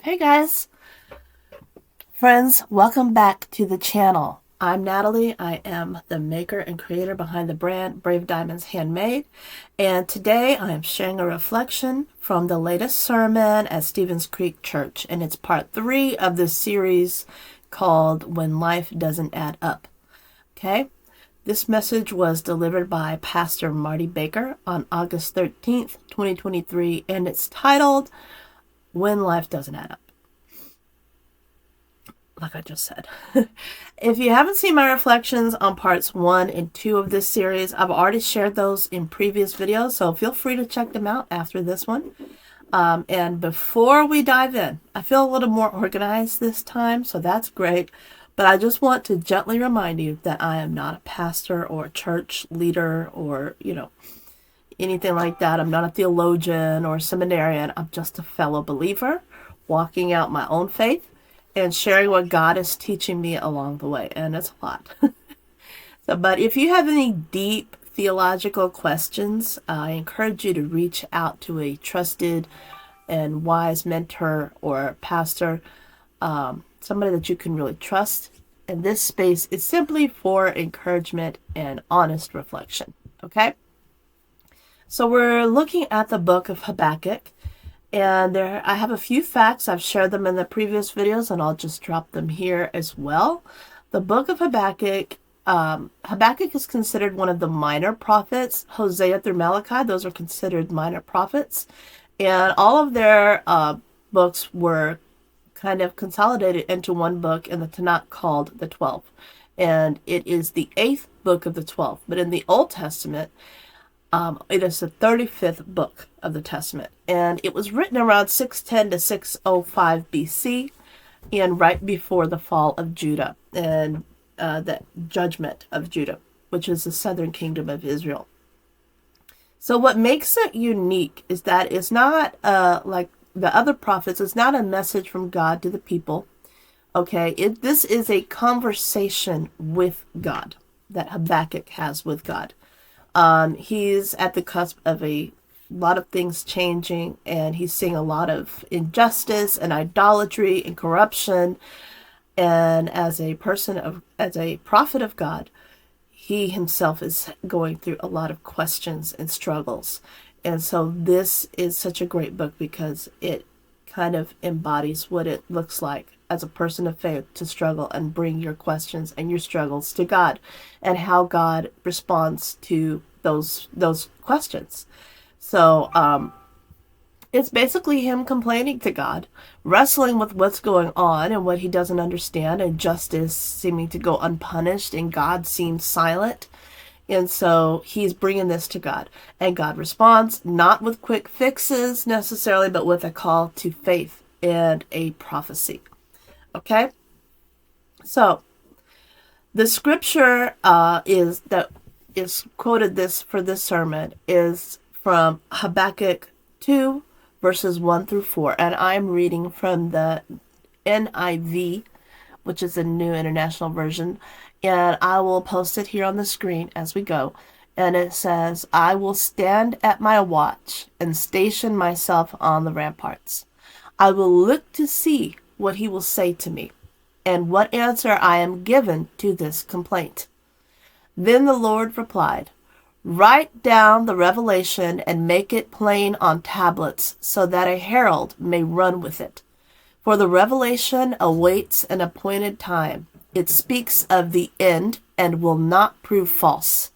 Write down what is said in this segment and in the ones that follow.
Hey guys, friends, welcome back to the channel. I'm Natalie. I am the maker and creator behind the brand Brave Diamonds Handmade, and today I am sharing a reflection from the latest sermon at Stevens Creek Church, and it's part 3 of this series called When Life Doesn't Add Up. Okay? This message was delivered by Pastor Marty Baker on August 13th, 2023, and it's titled When Life Doesn't Add Up. Like I just said. If you haven't seen my reflections on parts 1 and 2 of this series, I've already shared those in previous videos, so feel free to check them out after this one. And before we dive in, I feel a little more organized this time, so that's great. But I just want to gently remind you that I am not a pastor or a church leader or, anything like that. I'm not a theologian or a seminarian. I'm just a fellow believer walking out my own faith and sharing what God is teaching me along the way. And it's a lot. But if you have any deep theological questions, I encourage you to reach out to a trusted and wise mentor or pastor, somebody that you can really trust. And this space is simply for encouragement and honest reflection. Okay? So we're looking at the book of Habakkuk. And I have a few facts. I've shared them in the previous videos, and I'll just drop them here as well. The book of Habakkuk, Habakkuk is considered one of the minor prophets. Hosea through Malachi, those are considered minor prophets. And all of their books were kind of consolidated into one book in the Tanakh called the 12. And it is the 8th book of the 12. But in the Old Testament, it is the 35th book of the Testament, and it was written around 610 to 605 BC, and right before the fall of Judah and the judgment of Judah, which is the southern kingdom of Israel. So what makes it unique is that it's not like the other prophets. It's not a message from God to the people. Okay, this is a conversation with God that Habakkuk has with God. He's at the cusp of a lot of things changing, and he's seeing a lot of injustice and idolatry and corruption. And as a prophet of God, he himself is going through a lot of questions and struggles. And so this is such a great book because it kind of embodies what it looks like as a person of faith to struggle and bring your questions and your struggles to God, and how God responds to those questions. So it's basically him complaining to God, wrestling with what's going on and what he doesn't understand, and justice seeming to go unpunished, and God seems silent. And so he's bringing this to God, and God responds not with quick fixes necessarily, but with a call to faith and a prophecy. Okay, so the scripture is quoted this for this sermon is from Habakkuk 2 verses 1 through 4, and I'm reading from the NIV, which is a New International Version, and I will post it here on the screen as we go. And it says, "I will stand at my watch and station myself on the ramparts. I will look to see what he will say to me, and what answer I am given to this complaint." Then the Lord replied, "Write down the revelation and make it plain on tablets, so that a herald may run with it. For the revelation awaits an appointed time. It speaks of the end and will not prove false.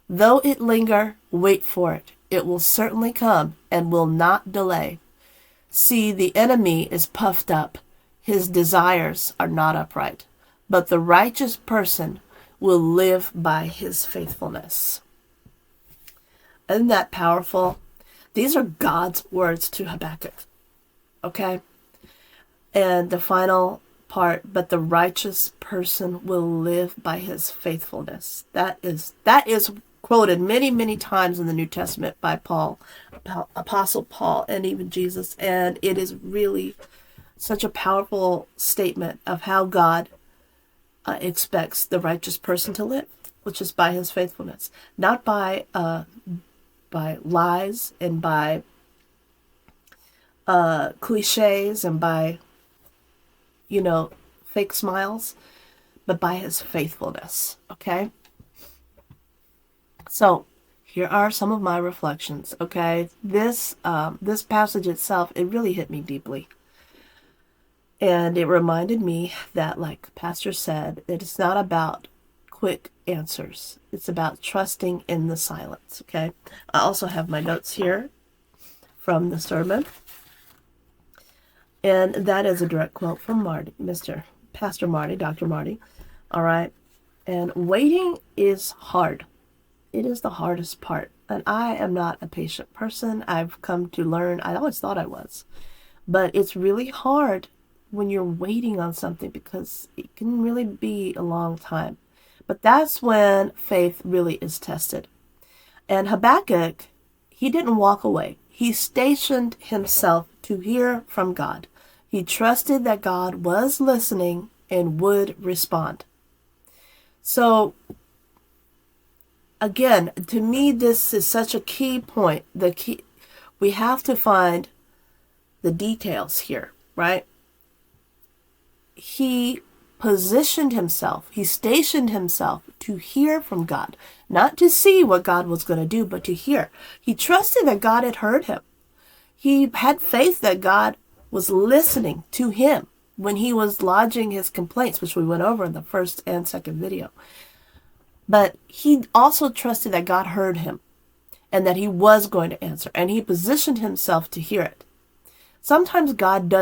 Though it linger, wait for it. It will certainly come and will not delay. See, the enemy is puffed up. His desires are not upright, but the righteous person will live by his faithfulness." Isn't that powerful? These are God's words to Habakkuk. Okay? And the final part, "but the righteous person will live by his faithfulness." That is quoted many, many times in the New Testament by Paul, Apostle Paul, and even Jesus. And it is really such a powerful statement of how God expects the righteous person to live, which is by his faithfulness, not by lies and by cliches and by fake smiles, but by his faithfulness. Okay? So, here are some of my reflections. Okay? This passage itself, it really hit me deeply. And it reminded me that, like Pastor said, it is not about quick answers. It's about trusting in the silence. Okay? I also have my notes here from the sermon. And that is a direct quote from Pastor Marty, Dr. Marty. All right. And waiting is hard. It is the hardest part. And I am not a patient person. I've come to learn, I always thought I was. But it's really hard when you're waiting on something because it can really be a long time. But that's when faith really is tested. And Habakkuk, he didn't walk away. He stationed himself to hear from God. He trusted that God was listening and would respond. So, again, to me, this is such a key point. We have to find the details here, right? He positioned himself, he stationed himself to hear from God, not to see what God was going to do, but to hear. He trusted that God had heard him. He had faith that God was listening to him when he was lodging his complaints, which we went over in the first and second video. But he also trusted that God heard him and that he was going to answer, and he positioned himself to hear it. Sometimes God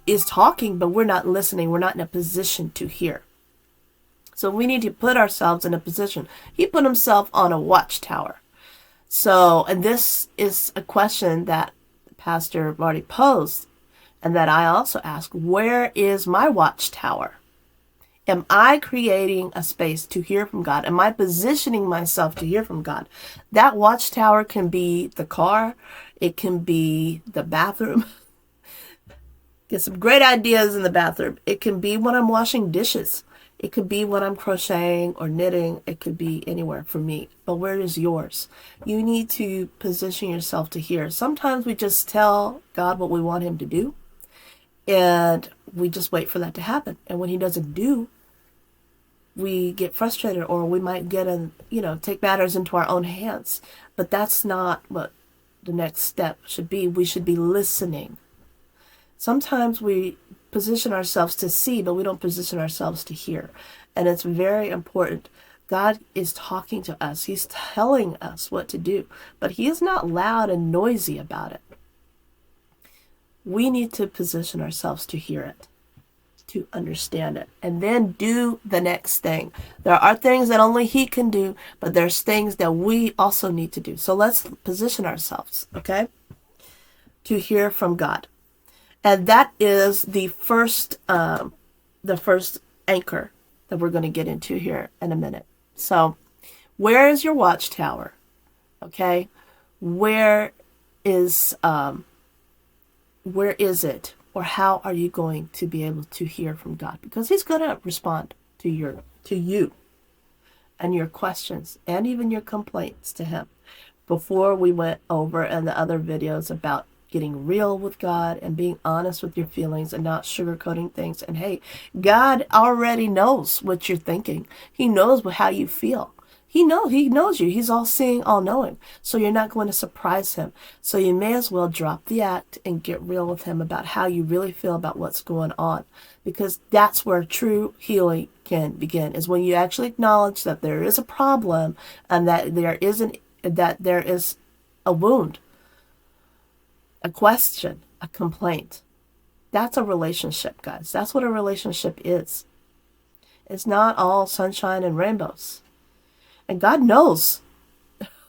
is talking, but we're not listening. We're not in a position to hear. So we need to put ourselves in a position. He put himself on a watchtower. So, and this is a question that Pastor Marty posed and that I also ask, where is my watchtower? Am I creating a space to hear from God? Am I positioning myself to hear from God? That watchtower can be the car. It can be the bathroom. Get some great ideas in the bathroom. It can be when I'm washing dishes. It could be when I'm crocheting or knitting. It could be anywhere for me. But where is yours? You need to position yourself to hear. Sometimes we just tell God what we want him to do, and we just wait for that to happen. And when he doesn't do, we get frustrated, or we might take matters into our own hands. But that's not what the next step should be. We should be listening. Sometimes we position ourselves to see, but we don't position ourselves to hear. And it's very important. God is talking to us. He's telling us what to do, but he is not loud and noisy about it. We need to position ourselves to hear it, to understand it, and then do the next thing. There are things that only he can do, but there's things that we also need to do. So let's position ourselves, okay, to hear from God. And that is the first anchor that we're going to get into here in a minute. So, where is your watchtower? Okay, where is it, or how are you going to be able to hear from God? Because he's going to respond to you and your questions and even your complaints to him. Before we went over in the other videos about getting real with God and being honest with your feelings and not sugarcoating things. And hey, God already knows what you're thinking. He knows how you feel. He knows you. He's all seeing, all knowing. So you're not going to surprise him. So you may as well drop the act and get real with him about how you really feel about what's going on. Because that's where true healing can begin, is when you actually acknowledge that there is a problem and that there is a wound, a question, a complaint. That's a relationship, guys. That's what a relationship is. It's not all sunshine and rainbows. And God knows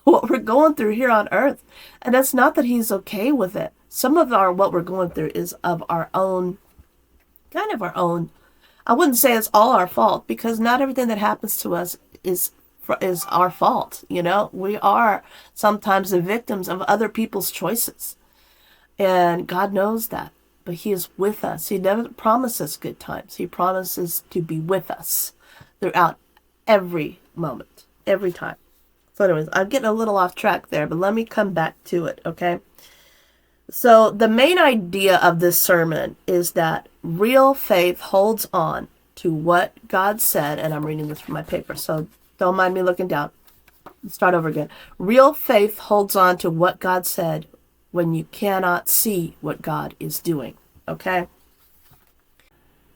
what we're going through here on earth. And it's not that he's okay with it. Some of what we're going through is of our own, I wouldn't say it's all our fault, because not everything that happens to us is our fault. We are sometimes the victims of other people's choices. And God knows that, but he is with us. He never promises good times. He promises to be with us throughout every moment, every time. So anyways, I'm getting a little off track there, but let me come back to it, okay? So the main idea of this sermon is that real faith holds on to what God said, and I'm reading this from my paper, so don't mind me looking down. Let's start over again. Real faith holds on to what God said when you cannot see what God is doing. Okay?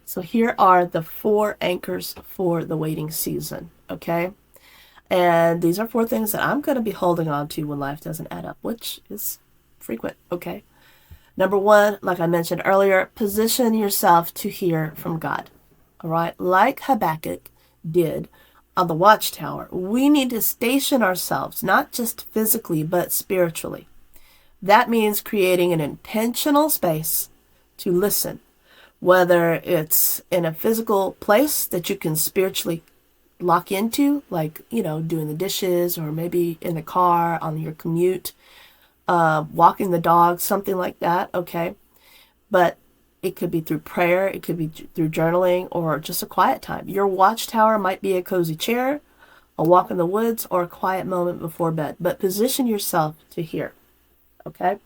So here are the 4 anchors for the waiting season. Okay? And these are 4 things that I'm going to be holding on to when life doesn't add up, which is frequent. Okay? Number 1, like I mentioned earlier, position yourself to hear from God. All right? Like Habakkuk did on the watchtower, we need to station ourselves, not just physically, but spiritually. That means creating an intentional space to listen, whether it's in a physical place that you can spiritually lock into, like, doing the dishes, or maybe in the car on your commute, walking the dog, something like that, okay? But it could be through prayer, it could be through journaling, or just a quiet time. Your watchtower might be a cozy chair, a walk in the woods, or a quiet moment before bed. But position yourself to hear, okay?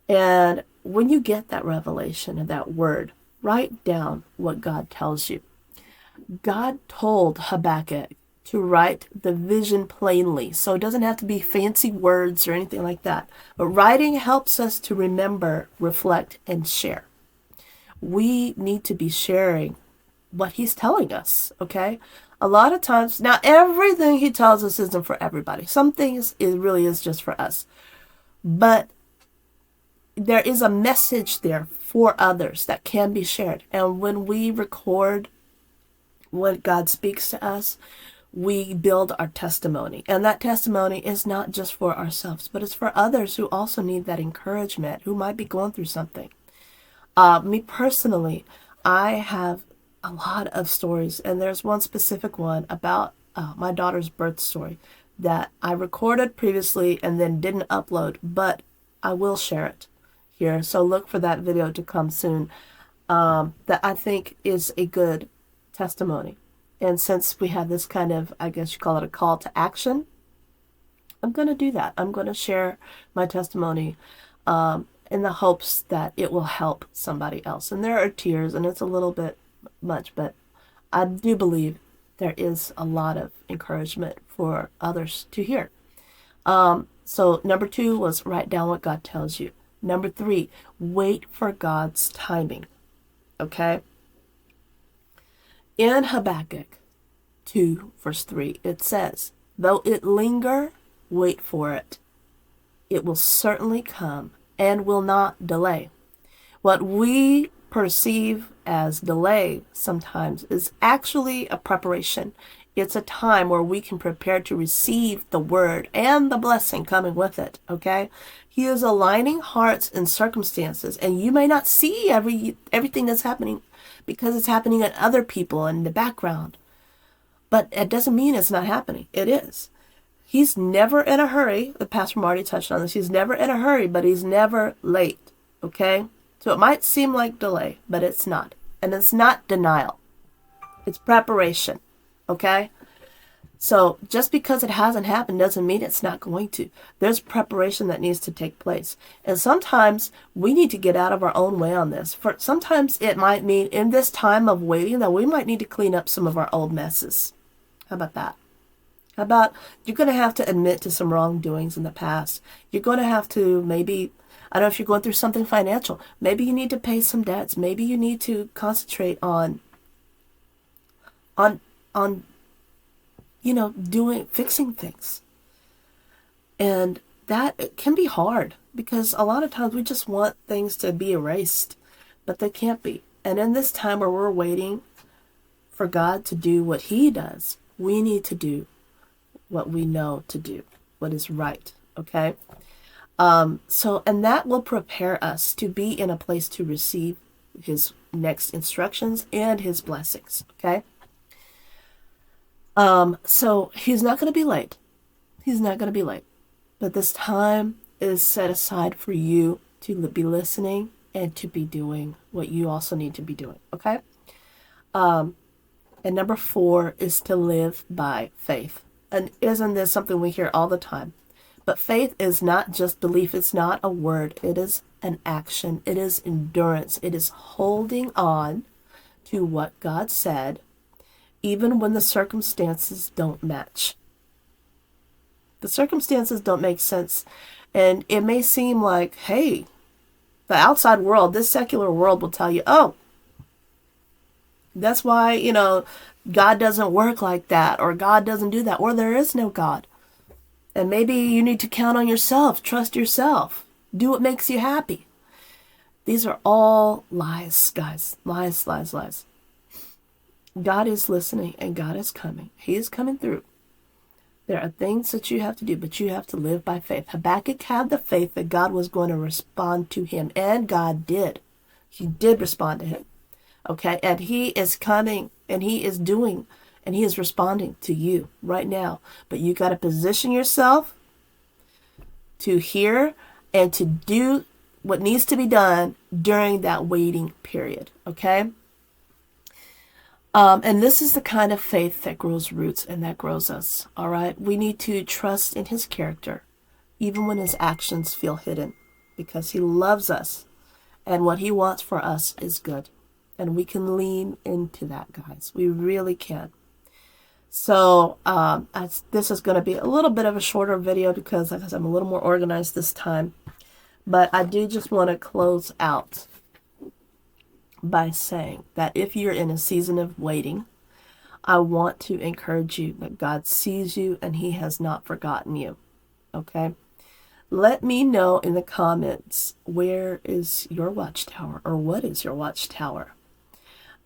And when you get that revelation and that word, write down what God tells you. God told Habakkuk to write the vision plainly, so it doesn't have to be fancy words or anything like that. But writing helps us to remember, reflect, and share. We need to be sharing what he's telling us, okay? A lot of times, now everything he tells us isn't for everybody. Some things it really is just for us. But there is a message there for others that can be shared. And when we record what God speaks to us, we build our testimony. And that testimony is not just for ourselves, but it's for others who also need that encouragement, who might be going through something. Me personally, I have a lot of stories, and there's one specific one about my daughter's birth story that I recorded previously and then didn't upload, but I will share it here. So look for that video to come soon. That I think is a good testimony. And since we have this kind of, I guess you call it a call to action, I'm going to do that. I'm going to share my testimony in the hopes that it will help somebody else. And there are tears, and it's a little bit much, but I do believe there is a lot of encouragement for others to hear. So number 2 was write down what God tells you. Number 3, wait for God's timing. Okay? In Habakkuk 2, verse 3, it says, though it linger, wait for it. It will certainly come and will not delay. What we perceive as delay sometimes is actually a preparation. It's a time where we can prepare to receive the word and the blessing coming with it, okay? He is aligning hearts and circumstances, and you may not see everything that's happening because it's happening in other people in the background. But it doesn't mean it's not happening. It is. He's never in a hurry. Pastor Marty touched on this. He's never in a hurry, but he's never late, okay? So it might seem like delay, but it's not. And it's not denial. It's preparation, okay? So just because it hasn't happened doesn't mean it's not going to. There's preparation that needs to take place. And sometimes we need to get out of our own way on this. Sometimes it might mean in this time of waiting that we might need to clean up some of our old messes. How about that? How about you're going to have to admit to some wrongdoings in the past. You're going to have to maybe, I don't know if you're going through something financial. Maybe you need to pay some debts. Maybe you need to concentrate on fixing things. And that it can be hard because a lot of times we just want things to be erased, but they can't be. And in this time where we're waiting for God to do what he does, we need to do what we know to do, what is right, okay? And that will prepare us to be in a place to receive his next instructions and his blessings, okay? So he's not going to be late. He's not going to be late. But this time is set aside for you to be listening and to be doing what you also need to be doing, okay? And number 4 is to live by faith. And isn't this something we hear all the time? But faith is not just belief. It's not a word. It is an action. It is endurance. It is holding on to what God said, even when the circumstances don't match. The circumstances don't make sense. And it may seem like, hey, the outside world, this secular world will tell you, oh, that's why, God doesn't work like that, or God doesn't do that, or there is no God. And maybe you need to count on yourself, trust yourself, do what makes you happy. These are all lies, guys. Lies, lies, lies. God is listening and God is coming. He is coming through. There are things that you have to do, but you have to live by faith. Habakkuk had the faith that God was going to respond to him, and God did. He did respond to him. Okay, and he is coming, and he is doing, and he is responding to you right now. But you got to position yourself to hear and to do what needs to be done during that waiting period. Okay. And this is the kind of faith that grows roots and that grows us. All right. We need to trust in his character, even when his actions feel hidden, because he loves us and what he wants for us is good. And we can lean into that, guys. We really can. So this is going to be a little bit of a shorter video because, like I said, I'm a little more organized this time. But I do just want to close out by saying that if you're in a season of waiting, I want to encourage you that God sees you and he has not forgotten you. Okay? Let me know in the comments, where is your watchtower, or what is your watchtower?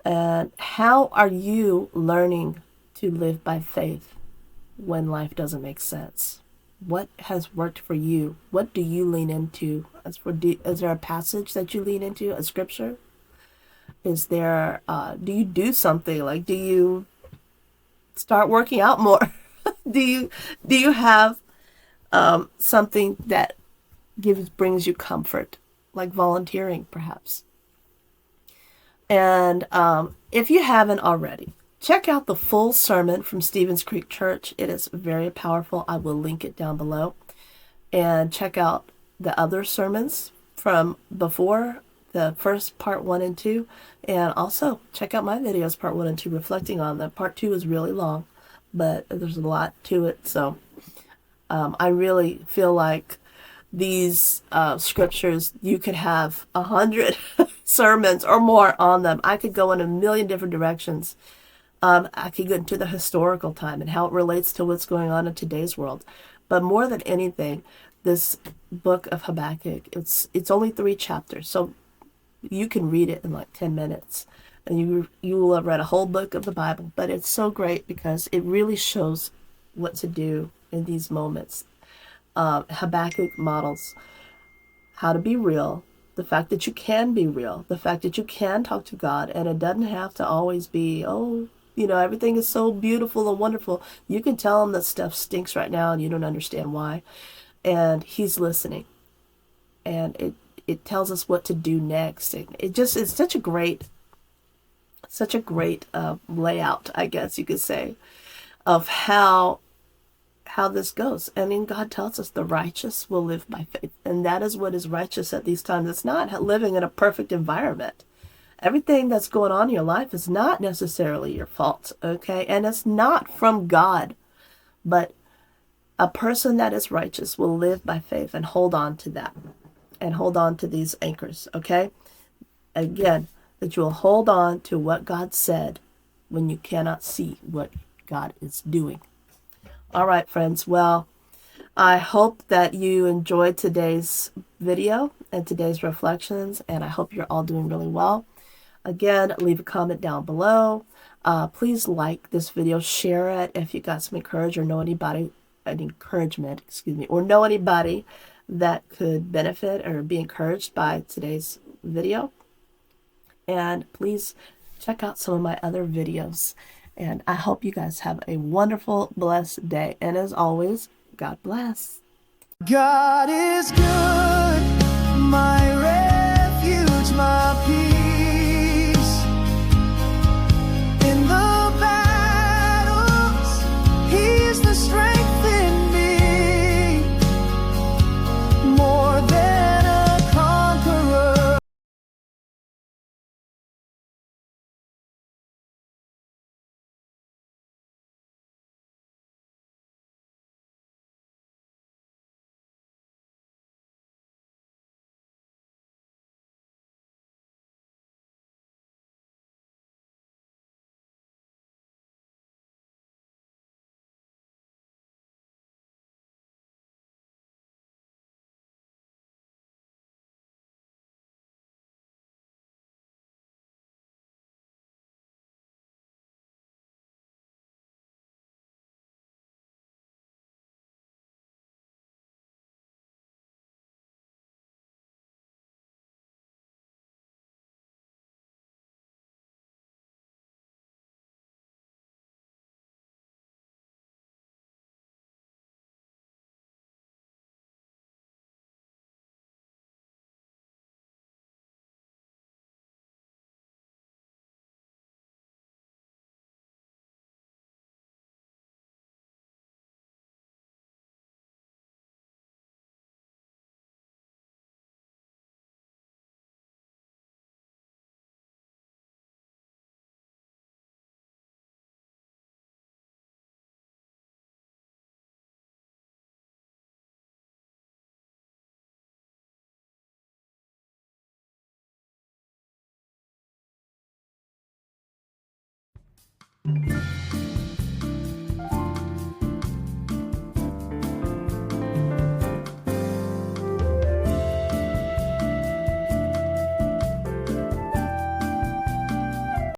And how are you learning to live by faith when life doesn't make sense? What has worked for you? What do you lean into? Is there a passage that you lean into, a scripture? Is there, do you do something? Like, do you start working out more? do you have something that brings you comfort, like volunteering perhaps? And if you haven't already, check out the full sermon from Stevens Creek Church. It is very powerful. I will link it down below. And check out the other sermons from before, the first part 1 and 2. And also check out my videos, part 1 and 2, reflecting on them. Part 2 is really long, but there's a lot to it. So I really feel like these scriptures, you could have 100 sermons or more on them. I could go in a million different directions. I could get into the historical time and how it relates to what's going on in today's world. But more than anything, this book of Habakkuk, it's only 3 chapters, so you can read it in like 10 minutes. And you will have read a whole book of the Bible. But it's so great because it really shows what to do in these moments. Habakkuk models how to be real, the fact that you can be real, the fact that you can talk to God, and it doesn't have to always be, everything is so beautiful and wonderful. You can tell him that stuff stinks right now and you don't understand why. And he's listening. And it tells us what to do next. It's such a great layout, I guess you could say, of how this goes. I mean, God tells us the righteous will live by faith. And that is what is righteous at these times. It's not living in a perfect environment. Everything that's going on in your life is not necessarily your fault, okay? And it's not from God. But a person that is righteous will live by faith and hold on to that. And hold on to these anchors, okay? Again, that you'll hold on to what God said when you cannot see what God is doing. All right, friends. Well, I hope that you enjoyed today's video and today's reflections, and I hope you're all doing really well. Again, leave a comment down below. Please like this video, share it if you got some encouragement or know anybody that could benefit or be encouraged by today's video. And please check out some of my other videos. And I hope you guys have a wonderful, blessed day. And as always, God bless. God is good, my refuge, my peace. In the battles, He's the strength in me.